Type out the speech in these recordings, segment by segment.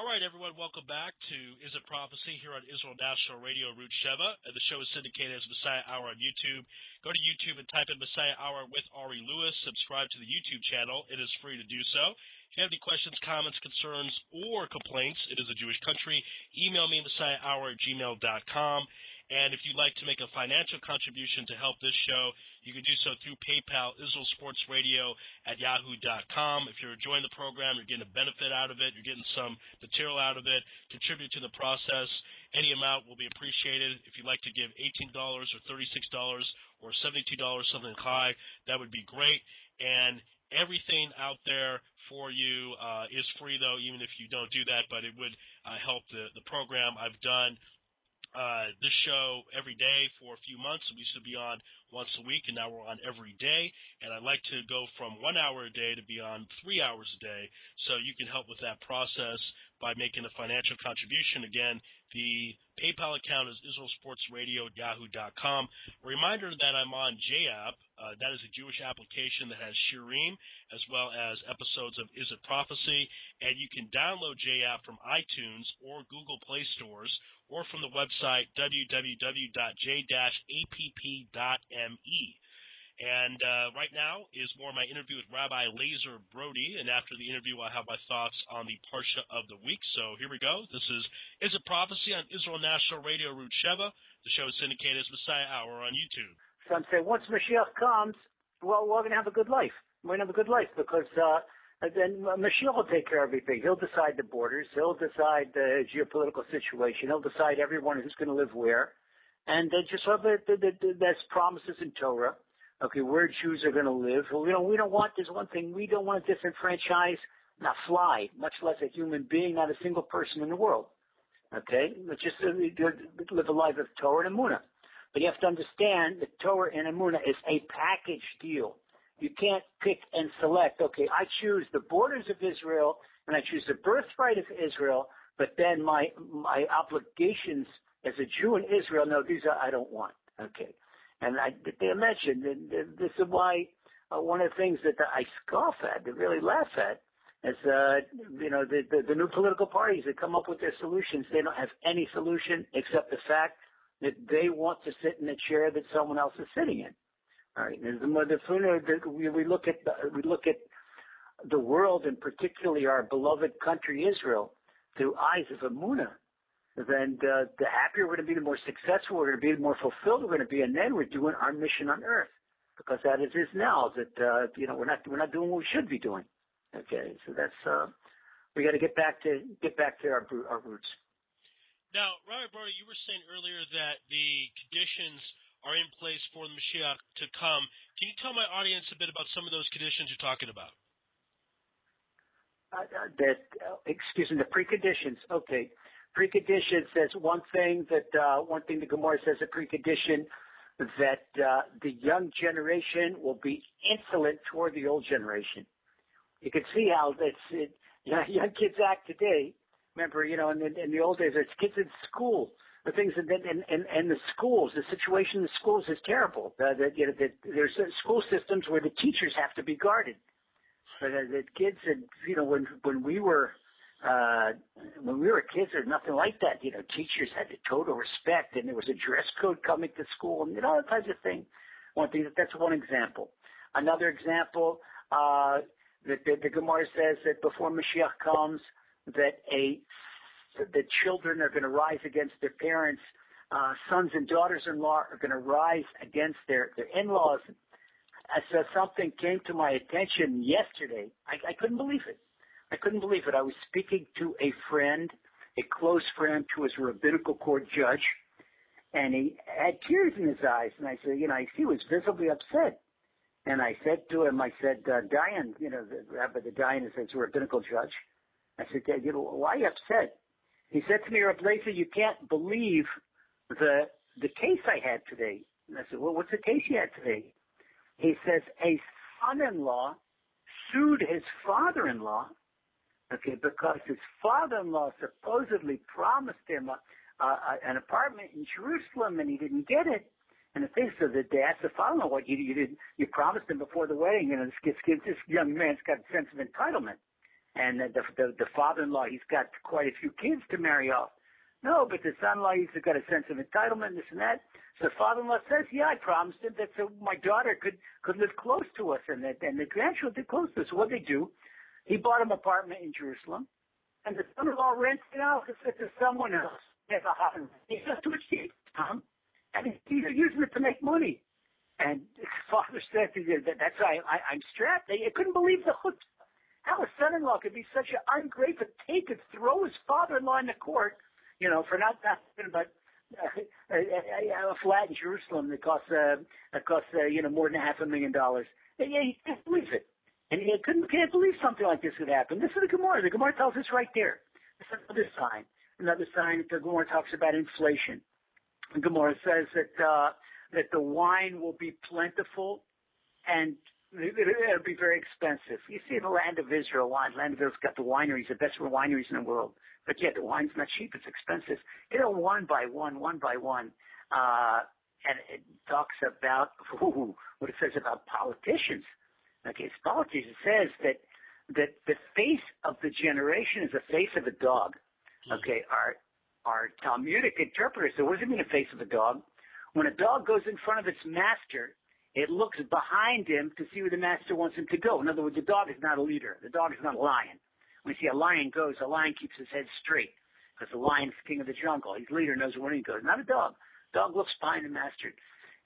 All right, everyone, welcome back to Is It Prophecy here on Israel National Radio, Root Sheva. The show is syndicated as Messiah Hour on YouTube. Go to YouTube and type in Messiah Hour with Ari Lewis. Subscribe to the YouTube channel. It is free to do so. If you have any questions, comments, concerns, or complaints, it is a Jewish country. Email me, messiahhour@gmail.com. And if you'd like to make a financial contribution to help this show, you can do so through PayPal, IsraelSportsRadio@yahoo.com. If you're enjoying the program, you're getting a benefit out of it, you're getting some material out of it, contribute to the process. Any amount will be appreciated. If you'd like to give $18 or $36 or $72, something high, that would be great. And everything out there for you is free, though, even if you don't do that, but it would help the program. I've done this show every day for a few months. We used to be on once a week, and now we're on every day. And I'd like to go from 1 hour a day to be on 3 hours a day. So you can help with that process by making a financial contribution. Again, the PayPal account is IsraelSportsRadio@yahoo.com. A reminder that I'm on JApp. That is a Jewish application that has Shirim as well as episodes of Is It Prophecy. And you can download JApp from iTunes or Google Play stores, or from the website www.j-app.me. And right now is more my interview with Rabbi Lazer Brody, and after the interview I'll have my thoughts on the Parsha of the week. So here we go. This is It Prophecy on Israel National Radio, Root Sheva. The show is syndicated as Messiah Hour on YouTube. Some say once Mashiach comes, well, we're going to have a good life. We're going to have a good life because then Mashiach will take care of everything. He'll decide the borders. He'll decide the geopolitical situation. He'll decide everyone who's going to live where. And just so there's promises in Torah. Okay, where Jews are going to live. We don't want, there's one thing, we don't want to disenfranchise, not fly, much less a human being, not a single person in the world. Okay? Let's just live a life of Torah and Emuna. But you have to understand that Torah and Emuna is a package deal. You can't pick and select, okay, I choose the borders of Israel and I choose the birthright of Israel, but then my obligations as a Jew in Israel, no, these I don't want. Okay. And they mentioned, and this is why one of the things that I scoff at, that really laugh at, is the new political parties that come up with their solutions. They don't have any solution except the fact that they want to sit in a chair that someone else is sitting in. All right. We look at the world, and particularly our beloved country Israel, through eyes of Emuna. Then the happier we're going to be, the more successful we're going to be, the more fulfilled we're going to be, and then we're doing our mission on earth, because that is now that we're not doing what we should be doing. Okay, so that's we got to get back to our roots. Now, Rabbi Brody, you were saying earlier that the conditions are in place for the Mashiach to come. Can you tell my audience a bit about some of those conditions you're talking about? The preconditions. Okay. Precondition says one thing the Gemara says a precondition that the young generation will be insolent toward the old generation. You can see how young kids act today. Remember, in the old days, there's kids in school. The things in the schools, the situation in the schools is terrible. There's school systems where the teachers have to be guarded. But the kids, when we were kids, there's nothing like that. Teachers had the total respect, and there was a dress code coming to school, and all that types of thing. That's one example. Another example, that the Gemara says that before Mashiach comes, that the children are going to rise against their parents. Sons and daughters-in-law are going to rise against their in-laws. So something came to my attention yesterday. I couldn't believe it. I was speaking to a friend, a close friend who was a rabbinical court judge, and he had tears in his eyes. And I said, he was visibly upset. And I said to him, Dayan, the Dayan is a rabbinical judge. I said, why are you upset? He said to me, Rabbi Lazer, you can't believe the case I had today. And I said, well, what's the case you had today? He says a son-in-law sued his father-in-law, because his father-in-law supposedly promised him an apartment in Jerusalem, and he didn't get it. And the thing is that they asked the father-in-law, what you promised him before the wedding, this young man's got a sense of entitlement. And the father-in-law, he's got quite a few kids to marry off. No, but the son-in-law, he's got a sense of entitlement, this and that. So the father-in-law says, yeah, I promised him that so my daughter could live close to us and the grandchildren close to us. So what they do, he bought an apartment in Jerusalem, and the son-in-law rented it out to someone else. He's just too cheap, Tom, and he's using it to make money. And his father said, that's why I'm strapped. They couldn't believe the hook. How a son-in-law could be such an ungrateful, take and throw his father-in-law in the court, for not but a flat in Jerusalem that costs more than $500,000. He can't believe it, and he can't believe something like this would happen. This is the Gemara. The Gemara tells us right there. This is another sign. Another sign that the Gemara talks about inflation. The Gemara says that the wine will be plentiful and it'll be very expensive. You see, in the land of Israel, land of Israel's got the wineries, the best wineries in the world. But yet the wine's not cheap; it's expensive. One by one. And it talks about what it says about politicians. Okay, it's politics. It says that the face of the generation is the face of a dog. Okay, our Talmudic interpreter said, what does it mean, the face of a dog? When a dog goes in front of its master, it looks behind him to see where the master wants him to go. In other words, the dog is not a leader. The dog is not a lion. When you see a lion goes, a lion keeps his head straight because the lion's king of the jungle. His leader knows where he goes. Not a dog. Dog looks behind the master.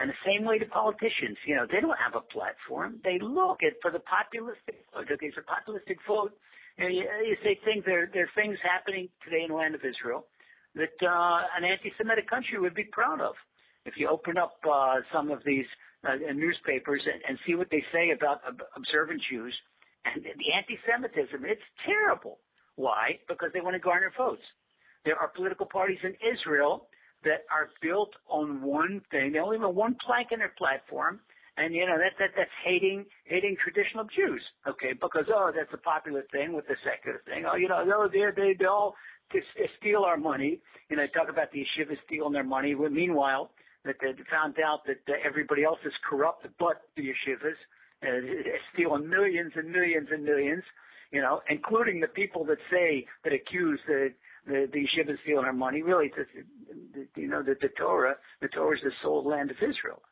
And the same way to politicians, they don't have a platform. They look for the populistic vote. Okay, for populistic vote, you say things, there are things happening today in the land of Israel that an anti-Semitic country would be proud of. If you open up some of these newspapers and see what they say about observant Jews and the anti-Semitism, it's terrible. Why? Because they want to garner votes. There are political parties in Israel that are built on one thing. They only have one plank in their platform, and that's hating traditional Jews. Okay, because that's a popular thing with the secular thing. They all steal our money. Talk about the yeshivas stealing their money. Well, meanwhile, that they found out that everybody else is corrupt, but the yeshivas stealing millions and millions and millions. Including the people that accuse the yeshivas stealing our money. Really, the Torah is the soul land of Israel.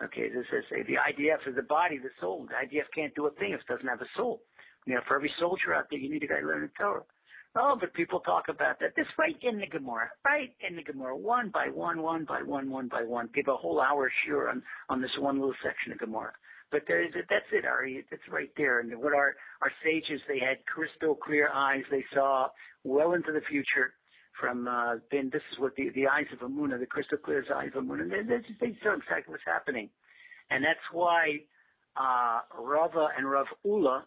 Okay, as I say, the IDF is the body, the soul. The IDF can't do a thing if it doesn't have a soul. For every soldier out there, you need a guy learning Torah. Oh, but people talk about that. This right in the Gemara, one by one. Give a whole hour sure on this one little section of Gemara. But that's it, Ari. It's right there. And what our sages, they had crystal clear eyes. They saw well into the future. Then this is what the eyes of Emuna, the crystal clear eyes of Emuna. They saw exactly what's happening, and that's why Rava and Rav Ula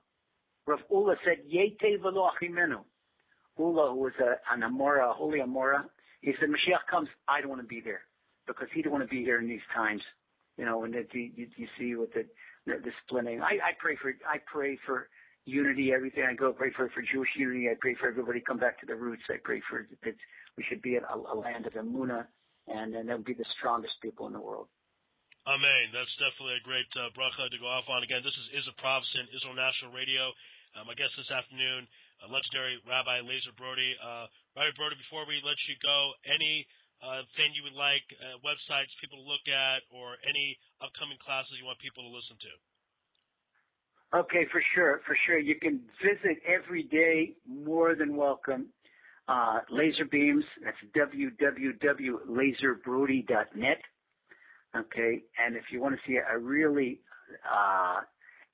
said Yete v'lo achimenu. Ula, who was an Amora, a holy Amora, he said, Mashiach comes, I don't want to be there, because he don't want to be here in these times. And you see with the splitting. I pray for unity. Everything I go, pray for Jewish unity. I pray for everybody to come back to the roots. I pray for that we should be a land of Emuna, and that would be the strongest people in the world. Amen. That's definitely a great bracha to go off on. Again, this is Israel Protestant, Israel National Radio. My guest this afternoon, legendary Rabbi Lazer Brody. Rabbi Brody, before we let you go, any thing you would like, websites people to look at, or any upcoming classes you want people to listen to? Okay, for sure. You can visit every day, more than welcome. Laser Beams, that's www.lazerbrody.net. Okay, and if you want to see a really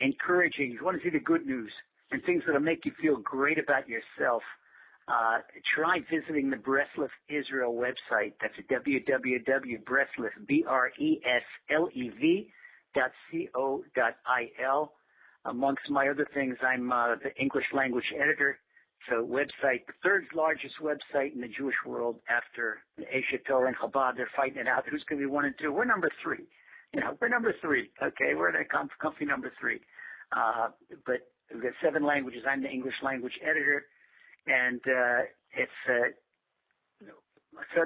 encouraging, if you want to see the good news and things that will make you feel great about yourself, try visiting the Breslev Israel website. That's www.breslev, BRESLEV.co.il. Amongst my other things, I'm the English language editor. So website, the third largest website in the Jewish world after Eshet Torah and Chabad. They're fighting it out. Who's going to be 1 and 2? We're number 3. We're number 3. Okay, we're the comfy number 3. But we've got 7 languages. I'm the English language editor. And so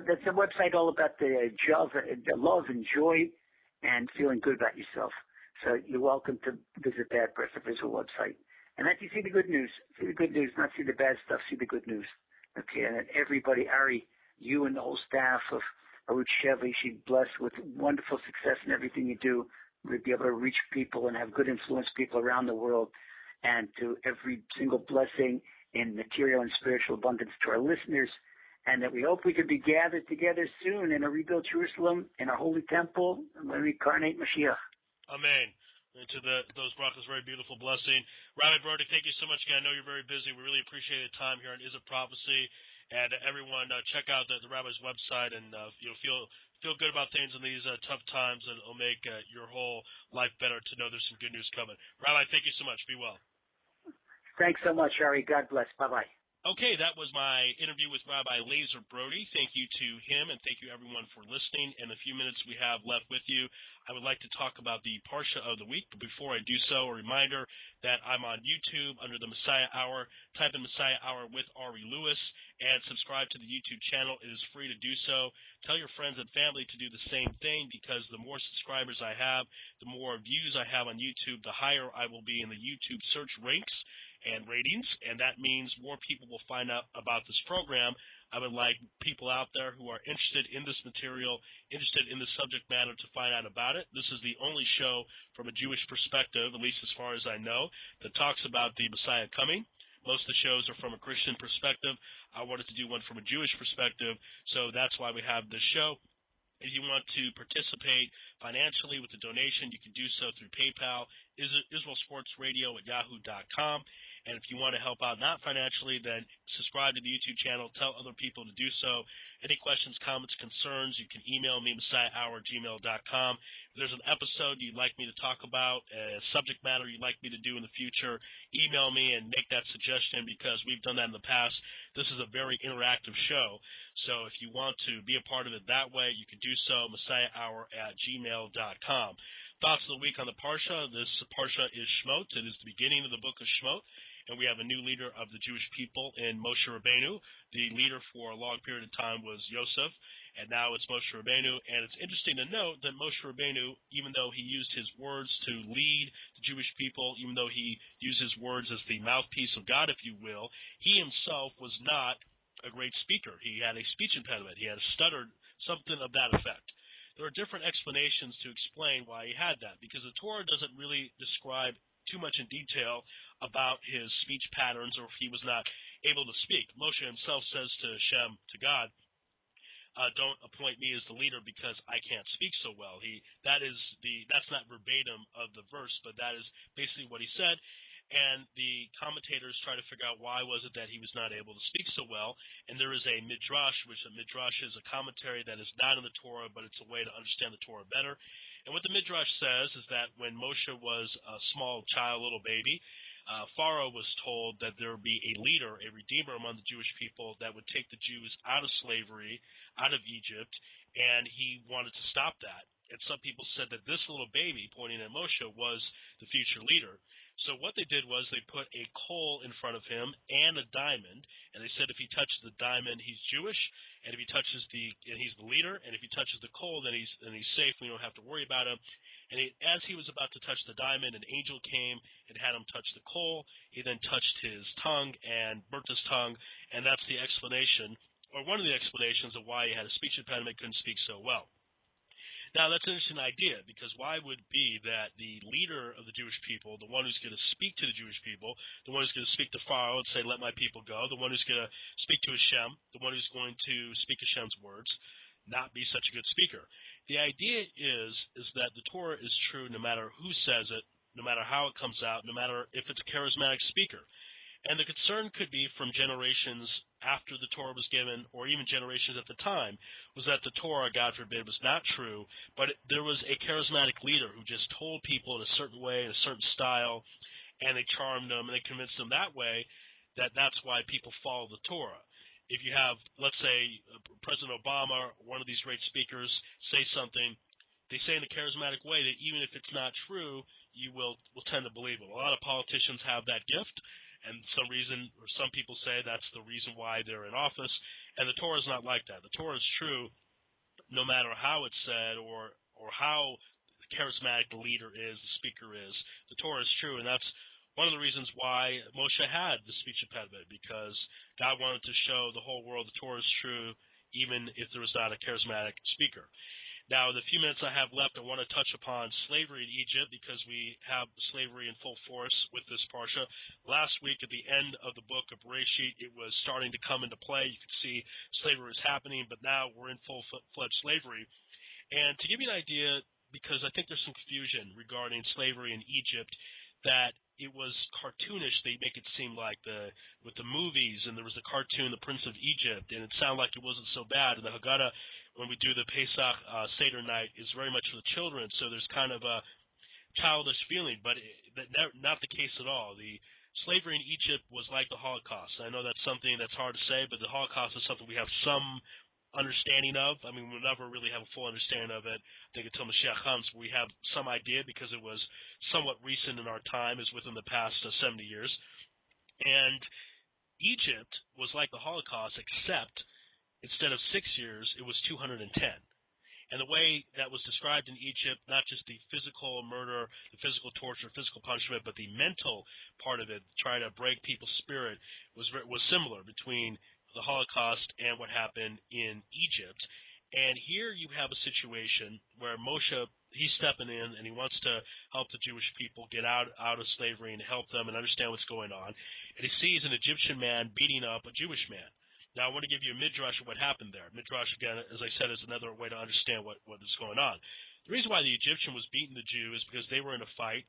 that's a website all about the love and joy and feeling good about yourself. So you're welcome to visit that Breslev Israel website. And that you see the good news. See the good news, not see the bad stuff, see the good news. Okay, and that everybody, Ari, you and the whole staff of Arutz Sheva, you should be blessed with wonderful success in everything you do. We'll be able to reach people and have good influence people around the world, and to every single blessing in material and spiritual abundance to our listeners, and that we hope we could be gathered together soon in a rebuilt Jerusalem, in our holy temple, when we incarnate Mashiach. Amen. Into those brachas, very beautiful blessing. Rabbi Brody, thank you so much again. I know you're very busy. We really appreciate the time here on Is It Prophecy. And everyone, check out the Rabbi's website, and feel good about things in these tough times, and it'll make your whole life better to know there's some good news coming. Rabbi, thank you so much. Be well. Thanks so much, Ari. God bless. Bye-bye. Okay, that was my interview with Rabbi Lazer Brody. Thank you to him, and thank you everyone for listening. In the few minutes we have left with you, I would like to talk about the Parsha of the week. But before I do so, a reminder that I'm on YouTube under the Messiah Hour. Type in Messiah Hour with Ari Lewis and subscribe to the YouTube channel. It is free to do so. Tell your friends and family to do the same thing, because the more subscribers I have, the more views I have on YouTube, the higher I will be in the YouTube search ranks and ratings, and that means more people will find out about this program. I would like people out there who are interested in this material, interested in the subject matter, to find out about it. This is the only show from a Jewish perspective, at least as far as I know, that talks about the Messiah coming. Most of the shows are from a Christian perspective. I wanted to do one from a Jewish perspective, so that's why we have this show. If you want to participate financially with a donation, you can do so through PayPal, IsraelSportsRadio@yahoo.com. And if you want to help out not financially, then subscribe to the YouTube channel. Tell other people to do so. Any questions, comments, concerns, you can email me, messiahhour@gmail.com. If there's an episode you'd like me to talk about, a subject matter you'd like me to do in the future, email me and make that suggestion, because we've done that in the past. This is a very interactive show. So if you want to be a part of it that way, you can do so, messiahhour@gmail.com. Thoughts of the week on the Parsha. This Parsha is Shmot. It is the beginning of the book of Shmot, and we have a new leader of the Jewish people in Moshe Rabbeinu. The leader for a long period of time was Yosef, and now it's Moshe Rabbeinu. And it's interesting to note that Moshe Rabbeinu, even though he used his words to lead the Jewish people, even though he used his words as the mouthpiece of God, if you will, he himself was not a great speaker. He had a speech impediment. He had stuttered, something of that effect. There are different explanations to explain why he had that, because the Torah doesn't really describe too much in detail about his speech patterns, or if he was not able to speak. Moshe himself says to Hashem, to God, don't appoint me as the leader because I can't speak so well. That's not verbatim of the verse, but that is basically what he said. And the commentators try to figure out why was it that he was not able to speak so well. And there is a midrash, which a midrash is a commentary that is not in the Torah, but it's a way to understand the Torah better. And what the midrash says is that when Moshe was a small child, little baby, Pharaoh was told that there would be a leader, a redeemer among the Jewish people that would take the Jews out of slavery, out of Egypt, and he wanted to stop that. And some people said that this little baby, pointing at Moshe, was the future leader. So what they did was they put a coal in front of him and a diamond, and they said if he touches the diamond, he's Jewish, and if he touches and he's the leader, and if he touches the coal, then he's safe. We don't have to worry about him. And as he was about to touch the diamond, an angel came and had him touch the coal. He then touched his tongue and burnt his tongue, and that's the explanation, or one of the explanations of why he had a speech impediment, couldn't speak so well. Now, that's an interesting idea, because why would it be that the leader of the Jewish people, the one who's going to speak to the Jewish people, the one who's going to speak to Pharaoh and say, let my people go, the one who's going to speak to Hashem, the one who's going to speak Hashem's words, not be such a good speaker? The idea is that the Torah is true no matter who says it, no matter how it comes out, no matter if it's a charismatic speaker. And the concern could be from generations after the Torah was given, or even generations at the time, was that the Torah, God forbid, was not true, but there was a charismatic leader who just told people in a certain way, in a certain style, and they charmed them, and they convinced them that way, that's why people follow the Torah. If you have, let's say, President Obama, or one of these great speakers, say something, they say in a charismatic way that even if it's not true, you will tend to believe it. A lot of politicians have that gift, and some people say that's the reason why they're in office, and the Torah is not like that. The Torah is true no matter how it's said or how charismatic the leader is, the speaker is. The Torah is true, and that's one of the reasons why Moshe had the speech impediment, because God wanted to show the whole world the Torah is true, even if there was not a charismatic speaker. Now, in the few minutes I have left, I want to touch upon slavery in Egypt, because we have slavery in full force with this parsha. Last week, at the end of the book of Bereshit, it was starting to come into play. You could see slavery was happening, but now we're in full-fledged slavery. And to give you an idea, because I think there's some confusion regarding slavery in Egypt, that it was cartoonish. They make it seem like with the movies, and there was a cartoon, The Prince of Egypt, and it sounded like it wasn't so bad. And the Haggadah, when we do the Pesach Seder night, is very much for the children, so there's kind of a childish feeling, but not the case at all. The slavery in Egypt was like the Holocaust. I know that's something that's hard to say, but the Holocaust is something we have some understanding of. I mean, we'll never really have a full understanding of it, I think, until Mashiach comes. We have some idea, because it was somewhat recent in our time, is within the past 70 years. And Egypt was like the Holocaust, except instead of 6 years, it was 210. And the way that was described in Egypt, not just the physical murder, the physical torture, physical punishment, but the mental part of it, trying to break people's spirit, was similar between the Holocaust and what happened in Egypt. And here you have a situation where Moshe, he's stepping in, and he wants to help the Jewish people get out of slavery and help them and understand what's going on. And he sees an Egyptian man beating up a Jewish man. Now, I want to give you a midrash of what happened there. Midrash, again, as I said, is another way to understand what is going on. The reason why the Egyptian was beating the Jew is because they were in a fight,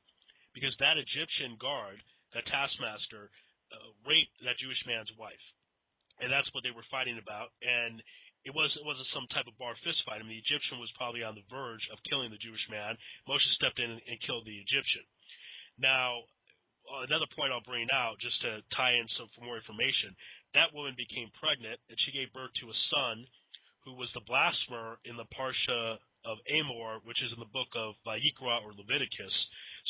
because that Egyptian guard, that taskmaster, raped that Jewish man's wife. And that's what they were fighting about. And it wasn't some type of bar fist fight. I mean, the Egyptian was probably on the verge of killing the Jewish man. Moshe stepped in and killed the Egyptian. Now, another point I'll bring out, just to tie in for more information, that woman became pregnant, and she gave birth to a son who was the blasphemer in the Parsha of Amor, which is in the book of Vayikra or Leviticus.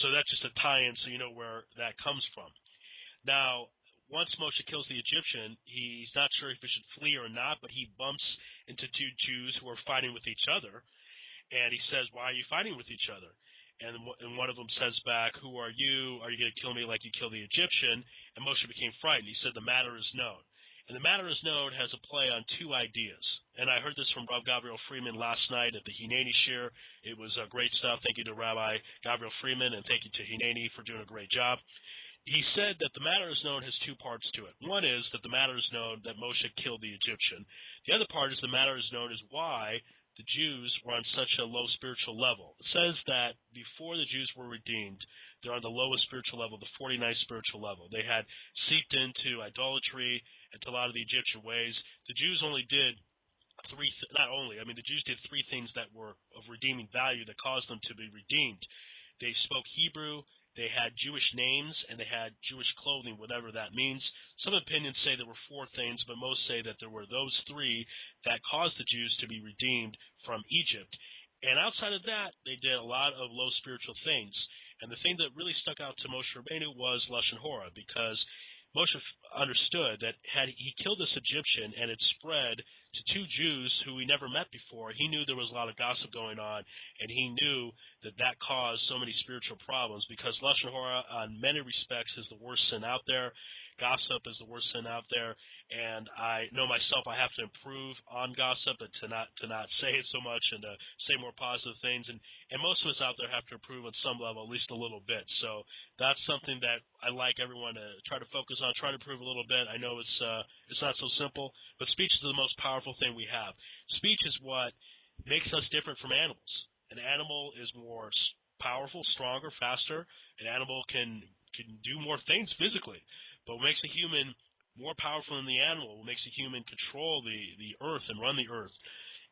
So that's just a tie-in so you know where that comes from. Now, once Moshe kills the Egyptian, he's not sure if he should flee or not, but he bumps into two Jews who are fighting with each other, and he says, "Why are you fighting with each other?" And one of them says back, "Who are you? Are you going to kill me like you killed the Egyptian?" And Moshe became frightened. He said, "The matter is known." And the matter is known has a play on two ideas. And I heard this from Rav Gabriel Freeman last night at the Hineni Shir. It was great stuff. Thank you to Rabbi Gabriel Freeman, and thank you to Hineni for doing a great job. He said that the matter is known has two parts to it. One is that the matter is known that Moshe killed the Egyptian. The other part is the matter is known is why the Jews were on such a low spiritual level. It says that before the Jews were redeemed, they're on the lowest spiritual level, the 49th spiritual level. They had seeped into idolatry and to a lot of the Egyptian ways. The Jews only did the Jews did three things that were of redeeming value that caused them to be redeemed. They spoke Hebrew, they had Jewish names, and they had Jewish clothing, whatever that means. Some opinions say there were four things, but most say that there were those three that caused the Jews to be redeemed from Egypt. And outside of that, they did a lot of low spiritual things. And the thing that really stuck out to Moshe Rabbeinu was Lashon Hora, because Moshe understood that had he killed this Egyptian and it spread to two Jews who he never met before, he knew there was a lot of gossip going on, and he knew that that caused so many spiritual problems, because Lashon Hora, on many respects, is the worst sin out there. Gossip is the worst sin out there, and I know myself I have to improve on gossip and to not say it so much and to say more positive things, and most of us out there have to improve on some level, at least a little bit. So that's something that I like everyone to try to focus on, try to improve a little bit. I know it's not so simple, but speech is the most powerful thing we have. Speech is what makes us different from animals. An animal is more powerful, stronger, faster. An animal can do more things physically. But what makes a human more powerful than the animal, what makes a human control the earth and run the earth,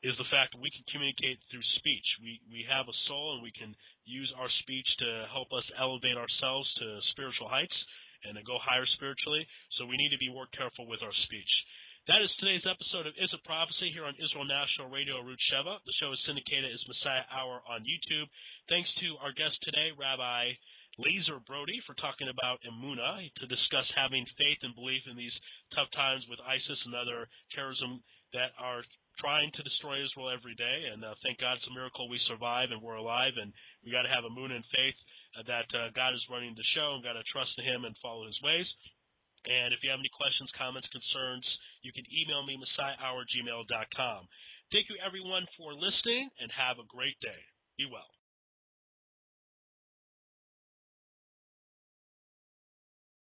is the fact that we can communicate through speech. We have a soul, and we can use our speech to help us elevate ourselves to spiritual heights and to go higher spiritually. So we need to be more careful with our speech. That is today's episode of Is It Prophecy here on Israel National Radio, Route Sheva. The show is syndicated as Messiah Hour on YouTube. Thanks to our guest today, Rabbi Lazer Brody, for talking about Emuna, to discuss having faith and belief in these tough times with ISIS and other terrorism that are trying to destroy Israel every day, and thank God it's a miracle we survive and we're alive, and we got to have Emuna and faith that God is running the show, and got to trust in Him and follow His ways. And if you have any questions, comments, concerns, you can email me, messiahhour@gmail.com. Thank you, everyone, for listening, and have a great day. Be well.